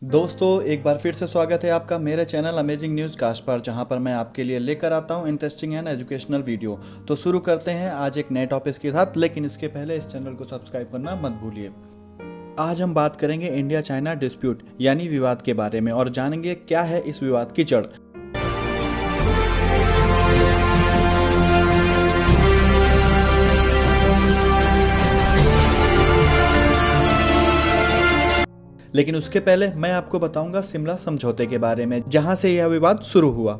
दोस्तों एक बार फिर से स्वागत है आपका मेरे चैनल अमेजिंग न्यूज़ कास्ट पर, जहां पर मैं आपके लिए लेकर आता हूं इंटरेस्टिंग एंड एजुकेशनल वीडियो। तो शुरू करते हैं आज एक नए टॉपिक के साथ, लेकिन इसके पहले इस चैनल को सब्सक्राइब करना मत भूलिए। आज हम बात करेंगे इंडिया चाइना डिस्प्यूट यानी विवाद के बारे में और जानेंगे क्या है इस विवाद की जड़। लेकिन उसके पहले मैं आपको बताऊंगा शिमला समझौते के बारे में, जहां से यह विवाद शुरू हुआ।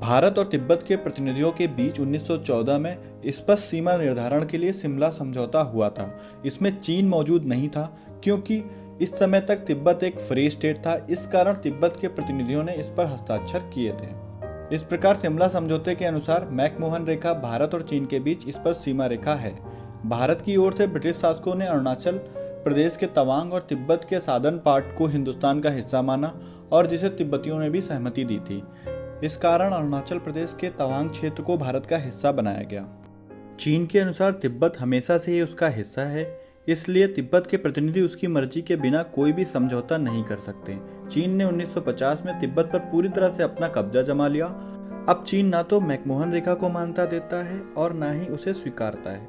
भारत और तिब्बत के प्रतिनिधियों के बीच 1914 में स्पष्ट सीमा निर्धारण के लिए शिमला समझौता हुआ था। इसमें चीन मौजूद नहीं था क्योंकि इस समय तक तिब्बत एक फ्री स्टेट था। इस कारण तिब्बत के प्रतिनिधियों ने इस पर हस्ताक्षर किए थे। इस प्रकार शिमला समझौते के अनुसार मैकमोहन रेखा भारत और चीन के बीच स्पष्ट सीमा रेखा है। भारत की ओर से ब्रिटिश शासकों ने अरुणाचल प्रदेश के तवांग और तिब्बत के साधन पार्ट को हिंदुस्तान का हिस्सा माना और जिसे तिब्बतियों ने भी सहमति दी थी। इस कारण अरुणाचल प्रदेश के तवांग क्षेत्र को भारत का हिस्सा बनाया गया। चीन के अनुसार तिब्बत हमेशा से ही उसका हिस्सा है, इसलिए तिब्बत के प्रतिनिधि उसकी मर्जी के बिना कोई भी समझौता नहीं कर सकते। चीन ने 1950 में तिब्बत पर पूरी तरह से अपना कब्जा जमा लिया। अब चीन ना तो मैकमोहन रेखा को मान्यता देता है और ना ही उसे स्वीकारता है।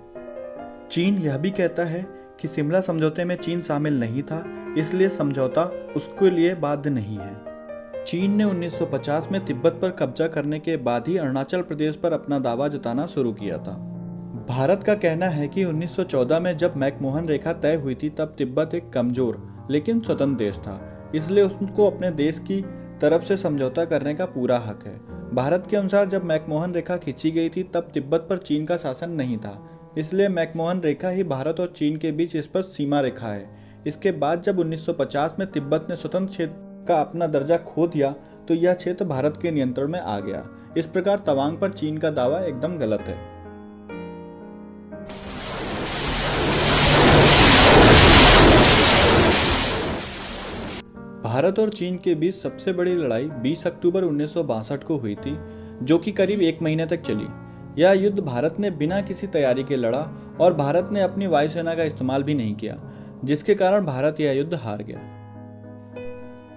चीन यह भी कहता है कि शिमला समझौते में चीन शामिल नहीं था, इसलिए समझौता उसके लिए बाध्य नहीं है। चीन ने 1950 में तिब्बत पर कब्जा करने के बाद ही अरुणाचल प्रदेश पर अपना दावा जताना शुरू किया था। भारत का कहना है कि 1914 में जब मैकमोहन रेखा तय हुई थी तब तिब्बत एक कमजोर लेकिन स्वतंत्र देश था, इसलिए उसको अपने देश की तरफ से समझौता करने का पूरा हक है। भारत के अनुसार जब मैकमोहन रेखा खींची गई थी तब तिब्बत पर चीन का शासन नहीं था, इसलिए मैकमोहन रेखा ही भारत और चीन के बीच स्पष्ट सीमा रेखा है। इसके बाद जब 1950 में तिब्बत ने स्वतंत्र क्षेत्र का अपना दर्जा खो दिया तो यह क्षेत्र भारत के नियंत्रण में आ गया। इस प्रकार तवांग पर चीन का दावा एकदम गलत है। भारत और चीन के बीच सबसे बड़ी लड़ाई 20 अक्टूबर 1962 को हुई थी, जो कि करीब एक महीने तक चली। यह युद्ध भारत ने बिना किसी तैयारी के लड़ा और भारत ने अपनी वायुसेना का इस्तेमाल भी नहीं किया, जिसके कारण भारत यह युद्ध हार गया।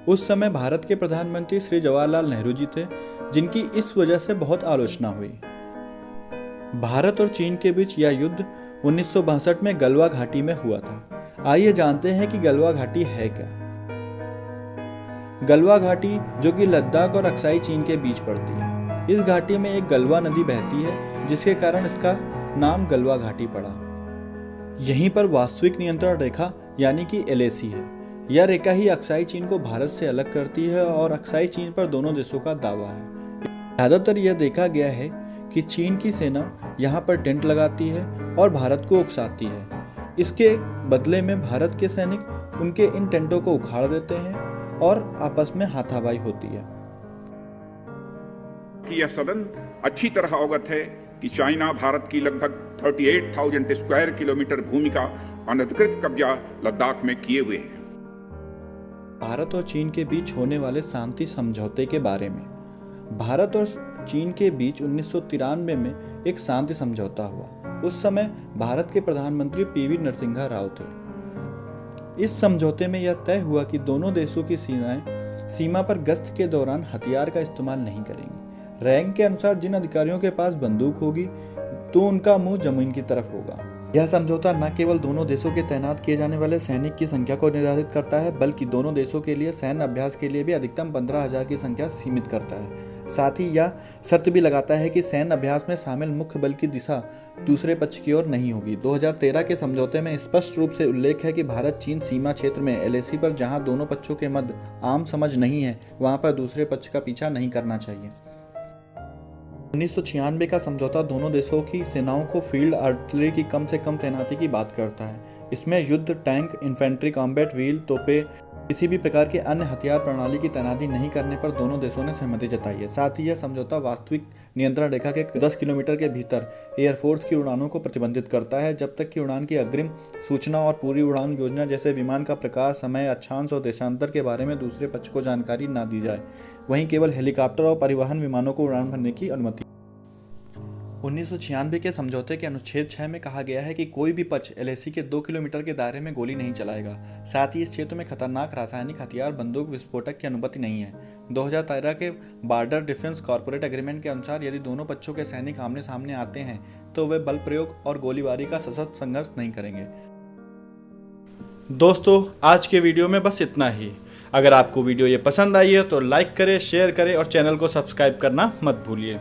उस समय भारत के प्रधानमंत्री श्री जवाहरलाल नेहरू जी थे, जिनकी इस वजह से बहुत आलोचना हुई। भारत और चीन के बीच यह युद्ध 1962 में गलवा घाटी में हुआ था। आइए जानते हैं कि गलवा घाटी है क्या। गलवा घाटी, जो कि लद्दाख और अक्साई चीन के बीच पड़ती है, इस घाटी में एक गलवा नदी बहती है, जिसके कारण इसका नाम गलवा घाटी पड़ा। यहीं पर वास्तविक नियंत्रण रेखा यानी कि LAC है। यह रेखा ही अक्साई चीन को भारत से अलग करती है और अक्साई चीन पर दोनों देशों का दावा है। ज्यादातर यह देखा गया है कि चीन की सेना यहाँ पर टेंट लगाती है और भारत को उकसाती है। इसके बदले में भारत के सैनिक उनके इन टेंटों को उखाड़ देते हैं और आपस में हाथापाई होती है। यह सदन अच्छी तरह अवगत है कि चाइना भारत की लगभग 38,000 स्क्वायर किलोमीटर भूमि का अनधिकृत कब्जा लद्दाख में किए हुए है। भारत और चीन के बीच होने वाले शांति समझौते के बारे में। भारत और चीन के बीच 1993 में एक शांति समझौता हुआ। उस समय भारत के प्रधानमंत्री PV नरसिम्हा राव थे। इस समझौते में यह तय हुआ कि दोनों देशों की सेनाएं सीमा पर गश्त के दौरान हथियार का इस्तेमाल नहीं करेंगी। रैंक के अनुसार जिन अधिकारियों के पास बंदूक होगी तो उनका मुंह जमीन की तरफ होगा। यह समझौता न केवल दोनों देशों के तैनात किए जाने वाले सैनिक की संख्या को निर्धारित करता है, बल्कि दोनों देशों के लिए सैन्य अभ्यास के लिए भी अधिकतम 15,000 की संख्या सीमित करता है। साथ ही यह शर्त भी लगाता है कि सैन्य अभ्यास में शामिल मुख्य बल की दिशा दूसरे पक्ष की ओर नहीं होगी। 2013 के समझौते में स्पष्ट रूप से उल्लेख है कि भारत चीन सीमा क्षेत्र में LAC पर जहां दोनों पक्षों के मध्य आम समझ नहीं है, वहां पर दूसरे पक्ष का पीछा नहीं करना चाहिए। 1996 का समझौता दोनों देशों की सेनाओं को फील्ड आर्टिलरी की कम से कम तैनाती की बात करता है। इसमें युद्ध टैंक, इन्फेंट्री, कॉम्बैट व्हील, तोपें, किसी भी प्रकार के अन्य हथियार प्रणाली की तैनाती नहीं करने पर दोनों देशों ने सहमति जताई है। साथ ही यह समझौता वास्तविक नियंत्रण रेखा के 10 किलोमीटर के भीतर एयरफोर्स की उड़ानों को प्रतिबंधित करता है, जब तक कि उड़ान की अग्रिम सूचना और पूरी उड़ान योजना जैसे विमान का प्रकार, समय, अक्षांश और देशांतर के बारे में दूसरे पक्ष को जानकारी न दी जाए। वहीं केवल हेलीकॉप्टर और परिवहन विमानों को उड़ान भरने की अनुमति। 1996 के समझौते के अनुच्छेद 6 में कहा गया है कि कोई भी पक्ष एलएसी के 2 किलोमीटर के दायरे में गोली नहीं चलाएगा। साथ ही इस क्षेत्र में खतरनाक रासायनिक हथियार, बंदूक, विस्फोटक की अनुमति नहीं है। 2013 के बॉर्डर डिफेंस कॉर्पोरेट एग्रीमेंट के अनुसार यदि दोनों पक्षों के सैनिक आमने सामने आते हैं तो वे बल प्रयोग और गोलीबारी का सशक्त संघर्ष नहीं करेंगे। दोस्तों, आज के वीडियो में बस इतना ही। अगर आपको वीडियो ये पसंद आई है तो लाइक करें, शेयर करें और चैनल को सब्सक्राइब करना मत भूलिए।